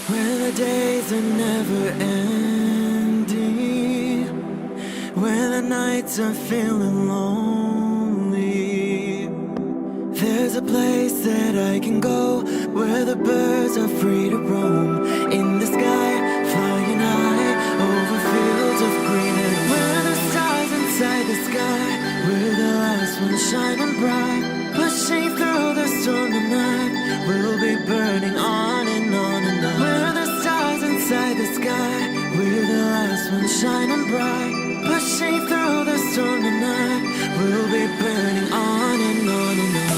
When the days are never ending, when the nights are feeling lonely, there's a place that I can go where the birds are free to roam. In the sky, flying high over fields of green. And where the stars inside the sky, where the last one's shining bright, pushing through the storm tonight, we'll be burning on and on and on. Where the stars inside the sky, where the last one's shining bright, pushing through the storm tonight, we'll be burning on and on and on.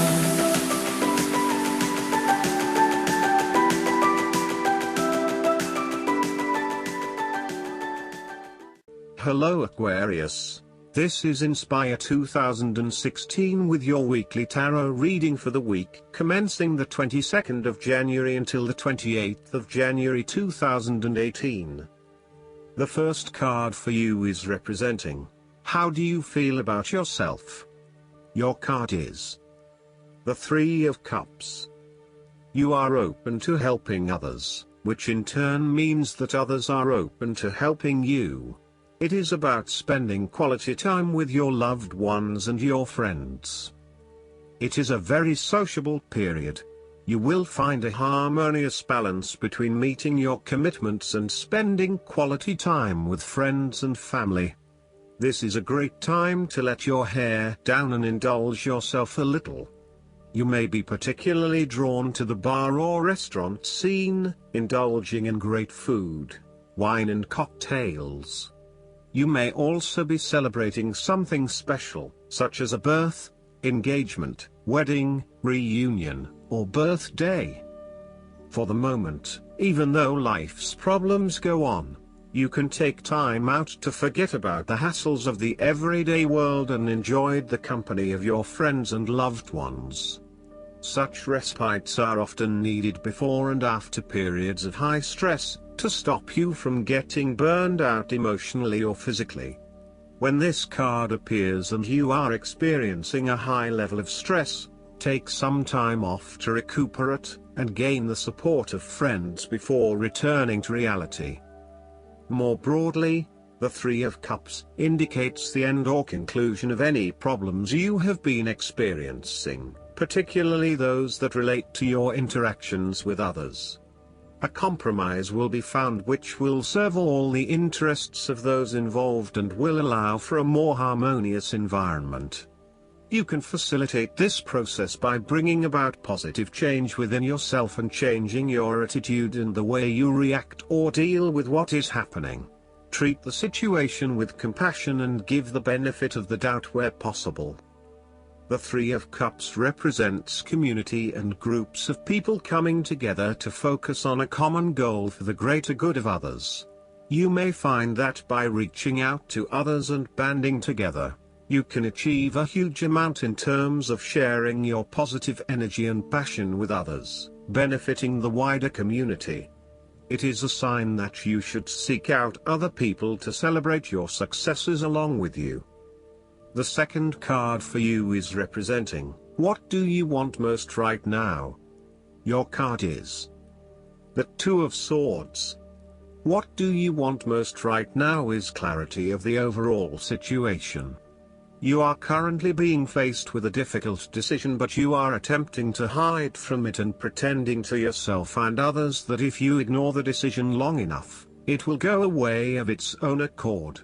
Hello Aquarius. This is Inspire 2016 with your weekly tarot reading for the week commencing the 22nd of January until the 28th of January 2018. The first card for you is representing, how do you feel about yourself? Your card is the Three of Cups. You are open to helping others, which in turn means that others are open to helping you. It is about spending quality time with your loved ones and your friends. It is a very sociable period. You will find a harmonious balance between meeting your commitments and spending quality time with friends and family. This is a great time to let your hair down and indulge yourself a little. You may be particularly drawn to the bar or restaurant scene, indulging in great food, wine and cocktails. You may also be celebrating something special, such as a birth, engagement, wedding, reunion, or birthday. For the moment, even though life's problems go on, you can take time out to forget about the hassles of the everyday world and enjoy the company of your friends and loved ones. Such respites are often needed before and after periods of high stress, to stop you from getting burned out emotionally or physically. When this card appears and you are experiencing a high level of stress, take some time off to recuperate, and gain the support of friends before returning to reality. More broadly, the Three of Cups indicates the end or conclusion of any problems you have been experiencing, particularly those that relate to your interactions with others. A compromise will be found which will serve all the interests of those involved and will allow for a more harmonious environment. You can facilitate this process by bringing about positive change within yourself and changing your attitude and the way you react or deal with what is happening. Treat the situation with compassion and give the benefit of the doubt where possible. The Three of Cups represents community and groups of people coming together to focus on a common goal for the greater good of others. You may find that by reaching out to others and banding together, you can achieve a huge amount in terms of sharing your positive energy and passion with others, benefiting the wider community. It is a sign that you should seek out other people to celebrate your successes along with you. The second card for you is representing, what do you want most right now? Your card is the Two of Swords. What do you want most right now is clarity of the overall situation. You are currently being faced with a difficult decision, but you are attempting to hide from it and pretending to yourself and others that if you ignore the decision long enough, it will go away of its own accord.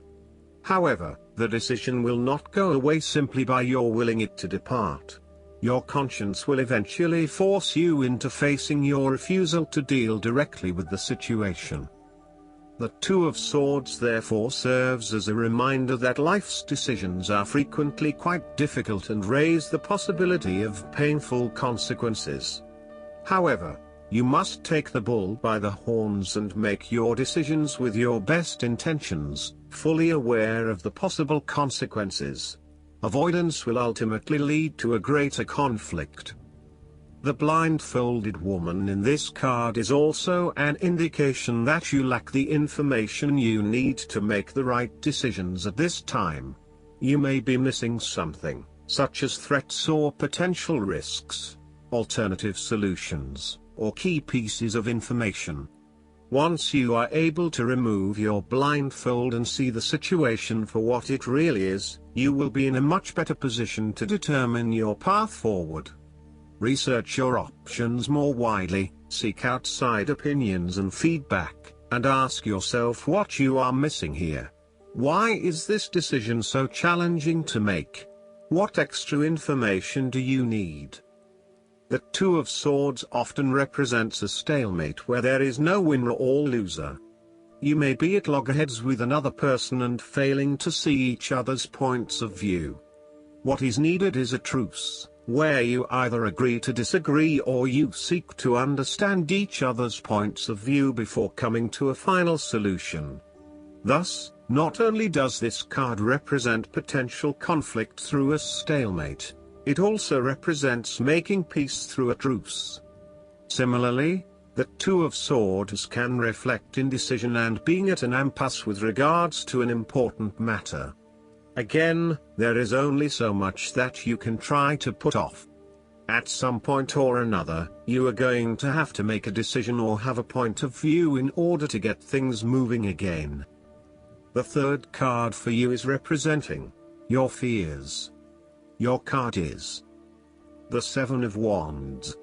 However, the decision will not go away simply by your willing it to depart. Your conscience will eventually force you into facing your refusal to deal directly with the situation. The Two of Swords therefore serves as a reminder that life's decisions are frequently quite difficult and raise the possibility of painful consequences. However, you must take the bull by the horns and make your decisions with your best intentions, fully aware of the possible consequences. Avoidance will ultimately lead to a greater conflict. The blindfolded woman in this card is also an indication that you lack the information you need to make the right decisions at this time. You may be missing something, such as threats or potential risks, alternative solutions, or key pieces of information. Once you are able to remove your blindfold and see the situation for what it really is, you will be in a much better position to determine your path forward. Research your options more widely, seek outside opinions and feedback, and ask yourself what you are missing here. Why is this decision so challenging to make? What extra information do you need? The Two of Swords often represents a stalemate where there is no winner or loser. You may be at loggerheads with another person and failing to see each other's points of view. What is needed is a truce, where you either agree to disagree or you seek to understand each other's points of view before coming to a final solution. Thus, not only does this card represent potential conflict through a stalemate, it also represents making peace through a truce. Similarly, the Two of Swords can reflect indecision and being at an impasse with regards to an important matter. Again, there is only so much that you can try to put off. At some point or another, you are going to have to make a decision or have a point of view in order to get things moving again. The third card for you is representing your fears. Your card is the Seven of Wands.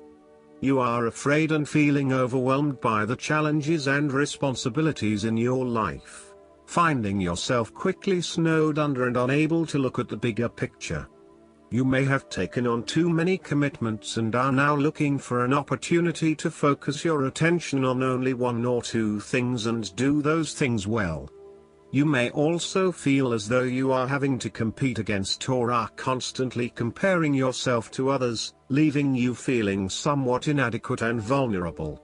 You are afraid and feeling overwhelmed by the challenges and responsibilities in your life, finding yourself quickly snowed under and unable to look at the bigger picture. You may have taken on too many commitments and are now looking for an opportunity to focus your attention on only one or two things and do those things well. You may also feel as though you are having to compete against or are constantly comparing yourself to others, leaving you feeling somewhat inadequate and vulnerable.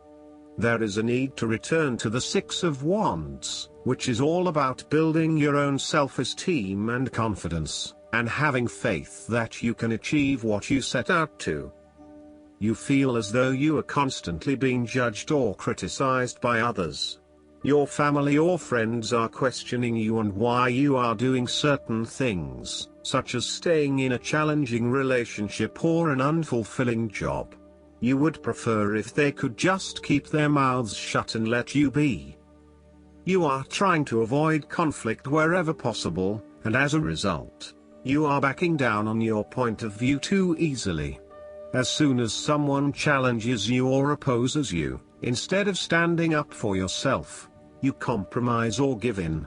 There is a need to return to the Six of Wands, which is all about building your own self-esteem and confidence, and having faith that you can achieve what you set out to. You feel as though you are constantly being judged or criticized by others. Your family or friends are questioning you and why you are doing certain things, such as staying in a challenging relationship or an unfulfilling job. You would prefer if they could just keep their mouths shut and let you be. You are trying to avoid conflict wherever possible, and as a result, you are backing down on your point of view too easily. As soon as someone challenges you or opposes you, instead of standing up for yourself, you compromise or give in.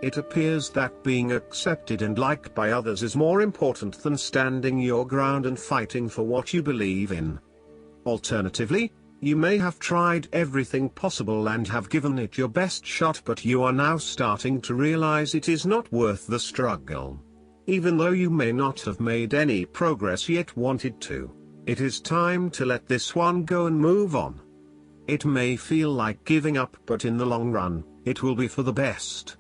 It appears that being accepted and liked by others is more important than standing your ground and fighting for what you believe in. Alternatively, you may have tried everything possible and have given it your best shot, but you are now starting to realize it is not worth the struggle. Even though you may not have made any progress yet wanted to, it is time to let this one go and move on. It may feel like giving up, but in the long run, it will be for the best.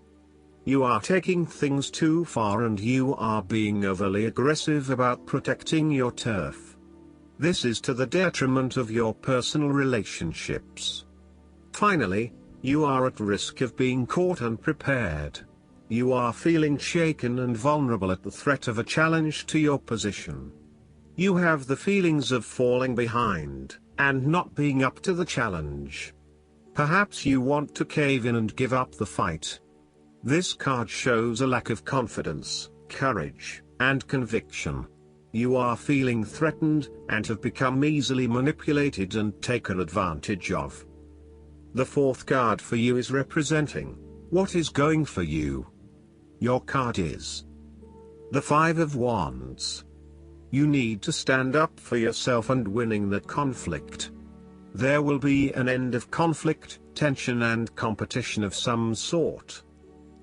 You are taking things too far and you are being overly aggressive about protecting your turf. This is to the detriment of your personal relationships. Finally, you are at risk of being caught unprepared. You are feeling shaken and vulnerable at the threat of a challenge to your position. You have the feelings of falling behind and not being up to the challenge. Perhaps you want to cave in and give up the fight. This card shows a lack of confidence, courage, and conviction. You are feeling threatened and have become easily manipulated and taken advantage of. The fourth card for you is representing what is going for you. Your card is the Five of Wands. You need to stand up for yourself and winning the conflict. There will be an end of conflict, tension and competition of some sort.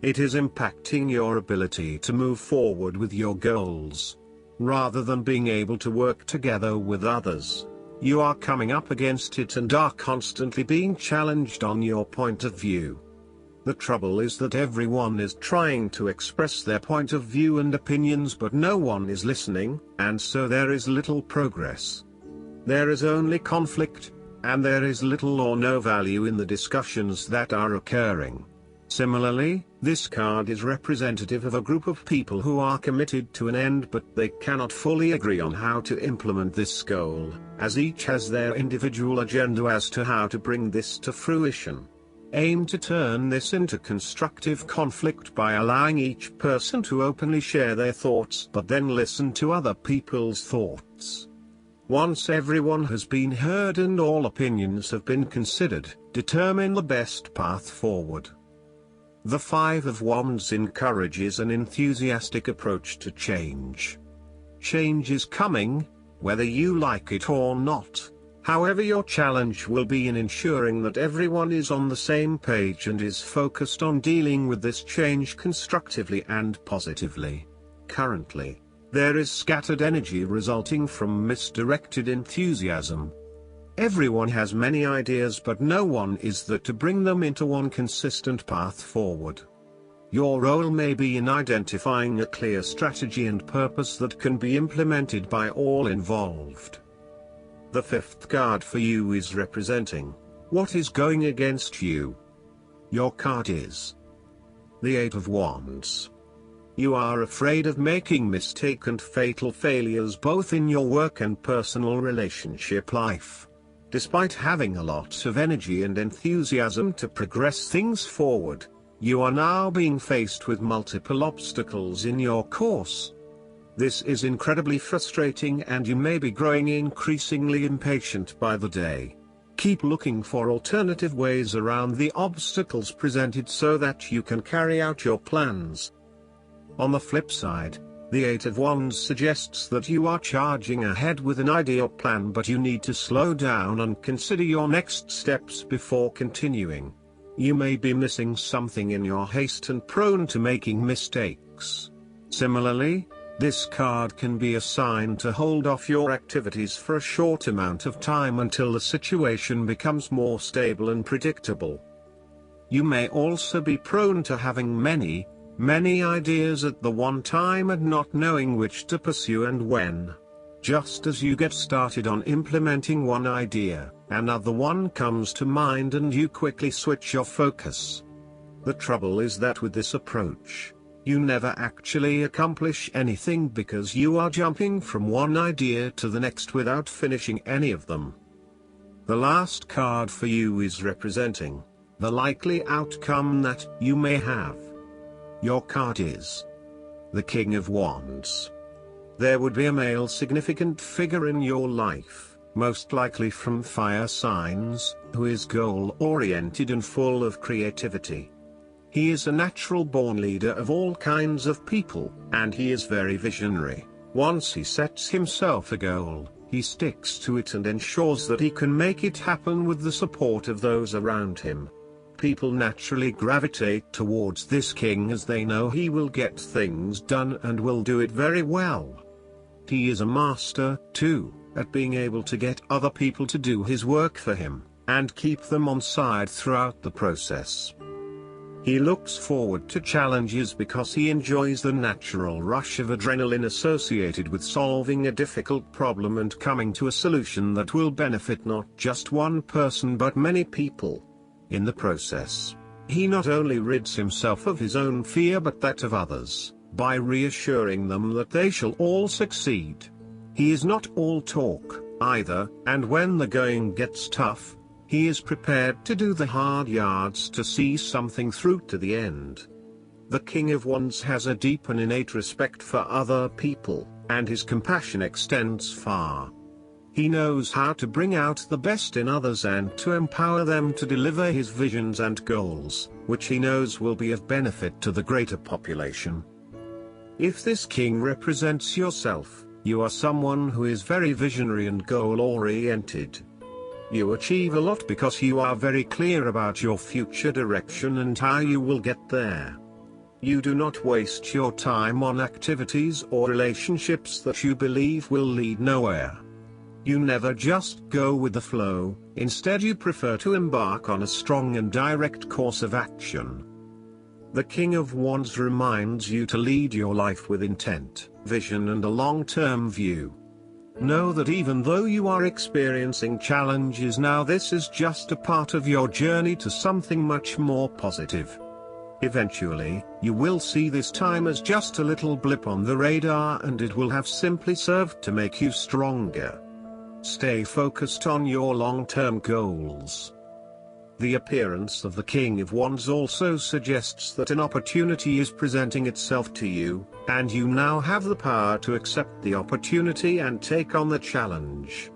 It is impacting your ability to move forward with your goals. Rather than being able to work together with others, you are coming up against it and are constantly being challenged on your point of view. The trouble is that everyone is trying to express their point of view and opinions, but no one is listening, and so there is little progress. There is only conflict, and there is little or no value in the discussions that are occurring. Similarly, this card is representative of a group of people who are committed to an end, but they cannot fully agree on how to implement this goal, as each has their individual agenda as to how to bring this to fruition. Aim to turn this into constructive conflict by allowing each person to openly share their thoughts, but then listen to other people's thoughts. Once everyone has been heard and all opinions have been considered, determine the best path forward. The Five of Wands encourages an enthusiastic approach to change. Change is coming, whether you like it or not. However, your challenge will be in ensuring that everyone is on the same page and is focused on dealing with this change constructively and positively. Currently, there is scattered energy resulting from misdirected enthusiasm. Everyone has many ideas, but no one is there to bring them into one consistent path forward. Your role may be in identifying a clear strategy and purpose that can be implemented by all involved. The fifth card for you is representing what is going against you. Your card is the Eight of Wands. You are afraid of making mistake and fatal failures both in your work and personal relationship life. Despite having a lot of energy and enthusiasm to progress things forward, you are now being faced with multiple obstacles in your course. This is incredibly frustrating and you may be growing increasingly impatient by the day. Keep looking for alternative ways around the obstacles presented so that you can carry out your plans. On the flip side, the Eight of Wands suggests that you are charging ahead with an idea or plan, but you need to slow down and consider your next steps before continuing. You may be missing something in your haste and prone to making mistakes. Similarly, this card can be a sign to hold off your activities for a short amount of time until the situation becomes more stable and predictable. You may also be prone to having many ideas at the one time and not knowing which to pursue and when. Just as you get started on implementing one idea, another one comes to mind and you quickly switch your focus. The trouble is that with this approach, you never actually accomplish anything because you are jumping from one idea to the next without finishing any of them. The last card for you is representing the likely outcome that you may have. Your card is the King of Wands. There would be a male significant figure in your life, most likely from fire signs, who is goal-oriented and full of creativity. He is a natural-born leader of all kinds of people, and he is very visionary. Once he sets himself a goal, he sticks to it and ensures that he can make it happen with the support of those around him. People naturally gravitate towards this king as they know he will get things done and will do it very well. He is a master, too, at being able to get other people to do his work for him, and keep them on side throughout the process. He looks forward to challenges because he enjoys the natural rush of adrenaline associated with solving a difficult problem and coming to a solution that will benefit not just one person but many people. In the process, he not only rids himself of his own fear but that of others, by reassuring them that they shall all succeed. He is not all talk, either, and when the going gets tough, he is prepared to do the hard yards to see something through to the end. The King of Wands has a deep and innate respect for other people, and his compassion extends far. He knows how to bring out the best in others and to empower them to deliver his visions and goals, which he knows will be of benefit to the greater population. If this king represents yourself, you are someone who is very visionary and goal-oriented. You achieve a lot because you are very clear about your future direction and how you will get there. You do not waste your time on activities or relationships that you believe will lead nowhere. You never just go with the flow, instead you prefer to embark on a strong and direct course of action. The King of Wands reminds you to lead your life with intent, vision and a long-term view. Know that even though you are experiencing challenges now, this is just a part of your journey to something much more positive. Eventually, you will see this time as just a little blip on the radar and it will have simply served to make you stronger. Stay focused on your long-term goals. The appearance of the King of Wands also suggests that an opportunity is presenting itself to you, and you now have the power to accept the opportunity and take on the challenge.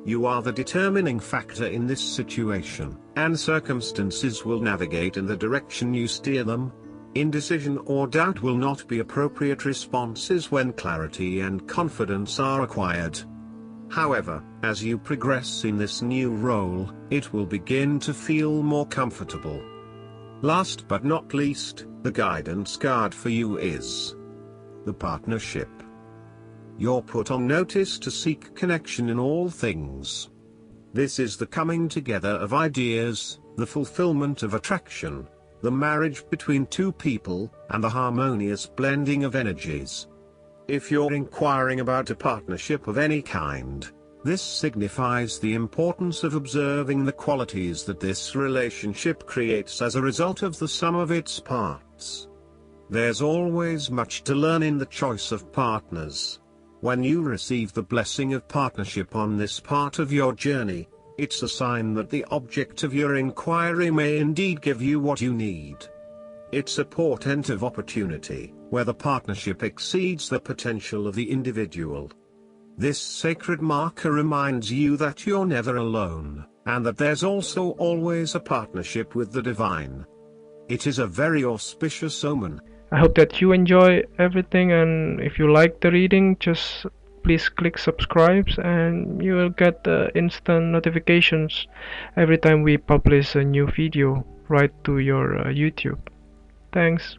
You are the determining factor in this situation, and circumstances will navigate in the direction you steer them. Indecision or doubt will not be appropriate responses when clarity and confidence are acquired. However, as you progress in this new role, it will begin to feel more comfortable. Last but not least, the guidance card for you is the partnership. You're put on notice to seek connection in all things. This is the coming together of ideas, the fulfillment of attraction, the marriage between two people, and the harmonious blending of energies. If you're inquiring about a partnership of any kind, this signifies the importance of observing the qualities that this relationship creates as a result of the sum of its parts. There's always much to learn in the choice of partners. When you receive the blessing of partnership on this part of your journey, it's a sign that the object of your inquiry may indeed give you what you need. It's a portent of opportunity, where the partnership exceeds the potential of the individual. This sacred marker reminds you that you're never alone, and that there's also always a partnership with the divine. It is a very auspicious omen. I hope that you enjoy everything, and if you like the reading, just please click subscribe and you will get instant notifications every time we publish a new video right to your YouTube. Thanks.